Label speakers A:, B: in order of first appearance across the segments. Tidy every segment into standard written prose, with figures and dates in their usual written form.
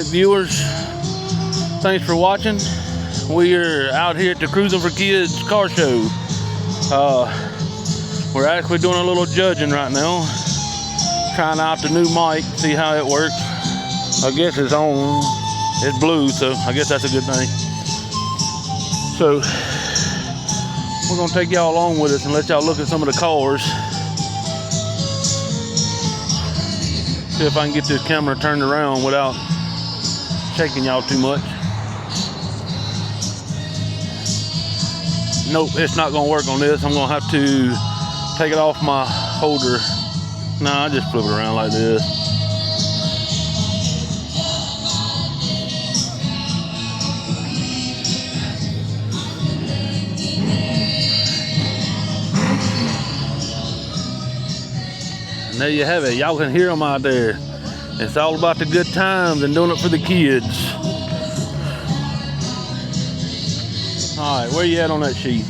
A: Viewers, thanks for watching. We are out here at the Cruising for Kids car show. We're actually doing a little judging right now, trying out the new mic, see how it works. I guess it's on. It's blue, so I guess that's a good thing. So we're gonna take y'all along with us and let y'all look at some of the cars. See if I can get this camera turned around without shaking y'all too much. Nope, it's not gonna work on this. I'm gonna have to take it off my holder. Nah, I just flip it around like this. And there you have it. Y'all can hear them out there. It's all about the good times and doing it for the kids. All right, where you at on that sheet?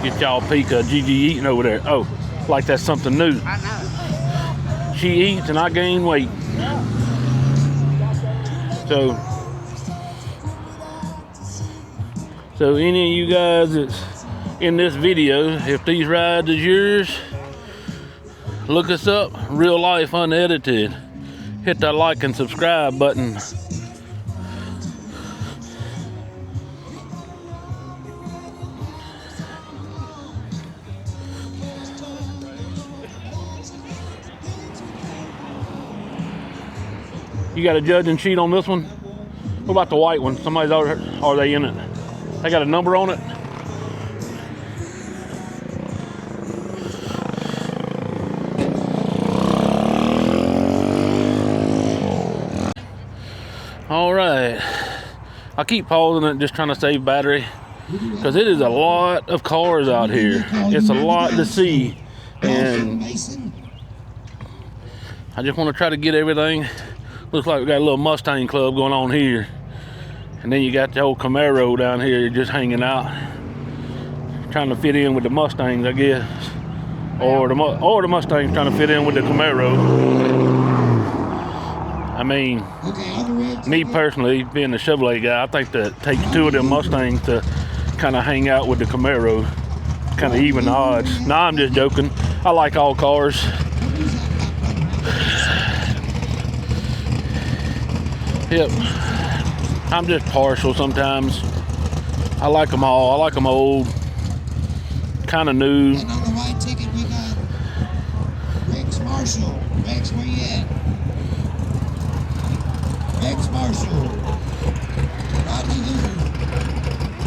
A: Get y'all a peek of Gigi eating over there. Oh, like that's something new.
B: I know.
A: She eats and I gain weight. So any of you guys that's in this video, if these rides is yours, look us up, Real Life Unedited. Hit that like and subscribe button. You got a judging sheet on this one? What about the white one? Somebody's already, are they in it? They got a number on it? All right. I keep pausing it, just trying to save battery, because it is a lot of cars out here. It's a lot to see, and I just want to try to get everything. Looks like we got a little Mustang club going on here. And then you got the old Camaro down here just hanging out. Trying to fit in with the Mustangs, I guess. Or the Mustang's trying to fit in with the Camaro. I mean, me personally, being the Chevrolet guy, I think that it takes two of them Mustangs to kind of hang out with the Camaro. Kind of even the odds. Nah, I'm just joking. I like all cars. Yep, I'm just partial sometimes. I like them all. I like them old, kind of new.
B: And on the white ticket we got Rex Marshall. Rex, where you at?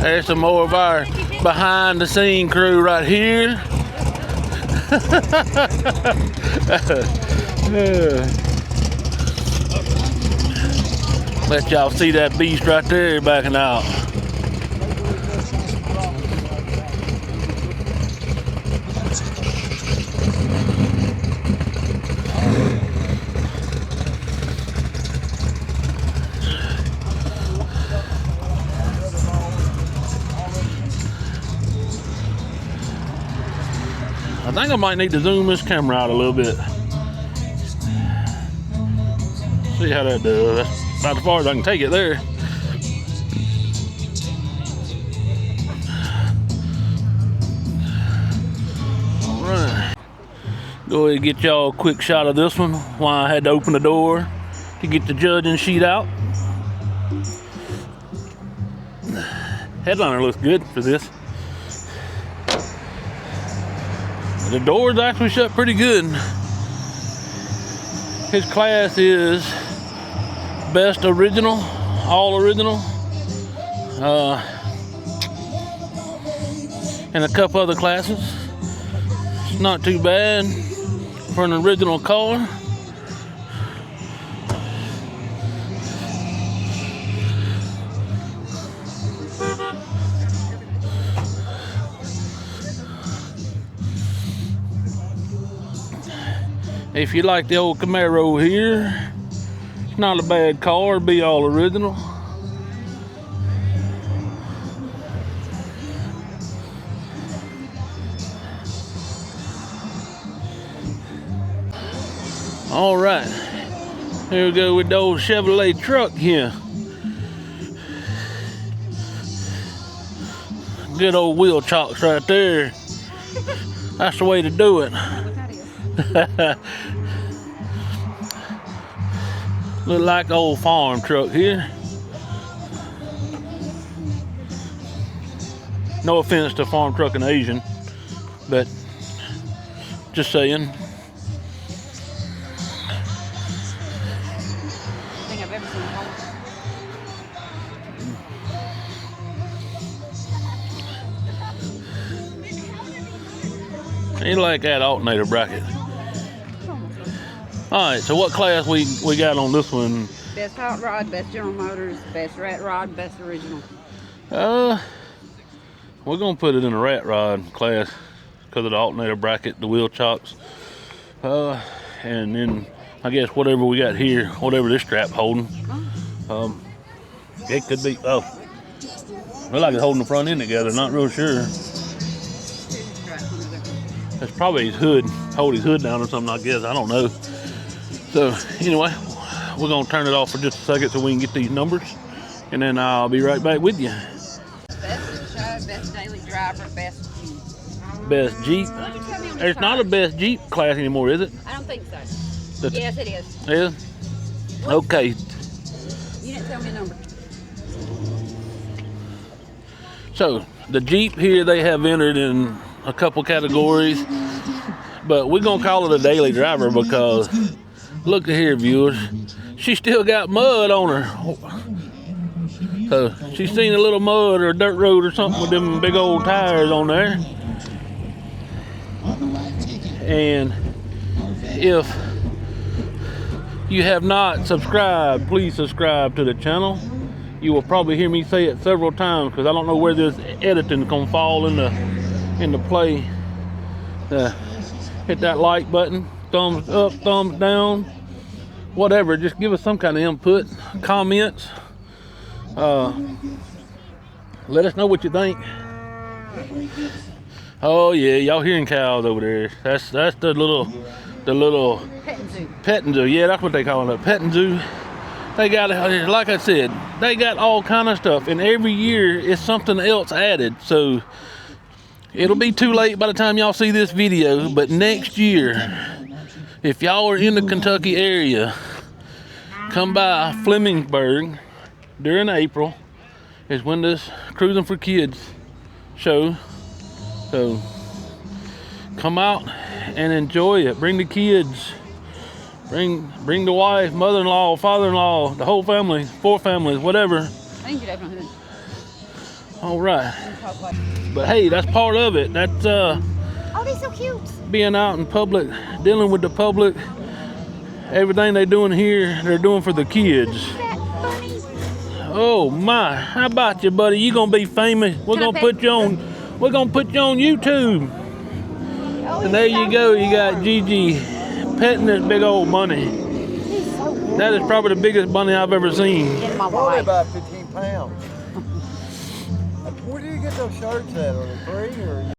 A: There's some more of our behind the scene crew right here. Let y'all see that beast right there backing out. I think I might need to zoom this camera out a little bit. See how that does. That's about as far as I can take it there. All right. Go ahead and get y'all a quick shot of this one while I had to open the door to get the judging sheet out. Headliner looks good for this. The door's actually shut pretty good. His class is best original, all original, and a couple other classes. It's not too bad for an original car. If you like the old Camaro here, it's not a bad car, be all original. All right, here we go with the old Chevrolet truck here. Good old wheel chocks right there. That's the way to do it. Look like old farm truck here. No offense to farm truck and Asian, but just saying.
B: I think I've ever seen a home.
A: Ain't like that alternator bracket. All right, so what class we got on this one?
B: Best hot rod, best General Motors, best rat rod, best original.
A: We're gonna put it in a rat rod class because of the alternator bracket, the wheel chocks, and then I guess whatever we got here, whatever this strap holding, it could be. Oh, look like it's holding the front end together. Not real sure. That's probably his hood, hold his hood down or something. I guess I don't know. So anyway, we're gonna turn it off for just a second so we can get these numbers, and then I'll be right back with you.
B: Best in show, best daily driver, best Jeep.
A: Best Jeep.
B: Why don't you tell me on the
A: There's not a
B: tires?
A: best Jeep class anymore, is it?
B: I don't think so.
A: The-
B: Yes, it is.
A: Yeah. Okay.
B: You didn't tell me a number.
A: So the Jeep here, they have entered in a couple categories, but we're gonna call it a daily driver because look at here, viewers. She still got mud on her. So she's seen a little mud or a dirt road or something with them big old tires on there. And if you have not subscribed, please subscribe to the channel. You will probably hear me say it several times because I don't know where this editing gonna fall into play. Hit that like button, thumbs up, thumbs down, whatever. Just give us some kind of input, comments. Let us know what you think. Oh yeah, y'all hearing cows over there? That's the little
B: Petting zoo.
A: petting zoo. Yeah, that's what they call it, a petting zoo. They got, like I said, they got all kind of stuff, and every year is something else added. So it'll be too late by the time y'all see this video, but next year, if y'all are in the Kentucky area, come by Flemingsburg during April is when this Cruising for Kids show. So come out and enjoy it. Bring the kids. Bring the wife, mother-in-law, father-in-law, the whole family, 4 families, whatever.
B: I can get open the hood.
A: All right.
B: and talk like-
A: But hey, that's part of it. That's
B: Oh, they're so cute.
A: being out in public, dealing with the public. Everything they're doing here, they're doing for the kids.
B: That funny.
A: Oh my! How about you, buddy? You gonna be famous? We're
B: Can I
A: gonna
B: pet-
A: put you on. We're gonna put you on YouTube.
B: Oh,
A: And there you go. You got Gigi petting this big old bunny.
B: He's so cool.
A: That is probably the biggest bunny I've ever seen.
B: In my
C: Probably
B: life.
C: about 15 pounds. Where do you get those shirts at? Are they free or